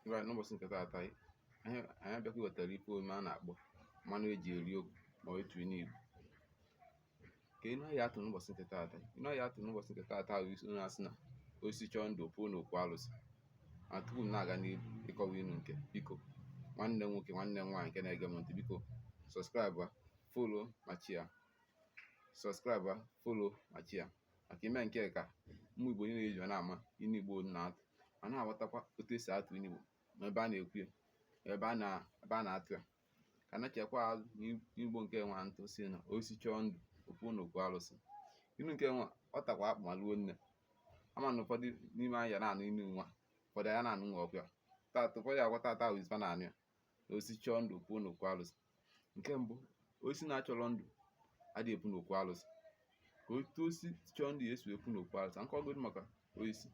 Ngwa n'ụbọchị nke taata anyị abịakwa iwetara ife omume a na-akpọ mmanụ eji eri okwu ma ọ etu n'Igbo. Ka inu anyị atụ n'ụbọchị nke taata bụ isi onye asị na osisi chọọ ndụ pụọ n'okwu alụsị. Ma tupu m na-aga n'ihu ịkọwa inu nke, biko nwanne m nwoke nwanne m nwaanyị nke na-ege m ntị, biko sọskraịbụ, folo ma chia maka ime nke ka ụmụ Igbo niile eji na-ama inu Igbo na-atụ ma na-aghọtakwa otu esi atụ inu Igbo ma ebe a na-ekwu ya ebe a na-atụ ya. Ka na-echekwa azụ n'Igbo nke nwa ntụ si na osisi chọọ ndụ opuo n'okwu alụsị. Inu nke nwa ọ takwa akpụ ma luo nne, ama na ụfọdụ n'ime anyị na-anụ inu nwa, ụfọdụ anyị na-anụ nwa ọkụ ya taata, ụfọdụ agwa taata ahụ izifa na-anụ ya na osisi chọọ ndụ opuo n'okwu alụsị. Nke mbụ, osisi na-achọrọ ndụ adịghị epu n'okwu alụsị. Ka otu osisi chọọ ndụ ya esi epu n'okwu alụsị, nkọgodu maka osisi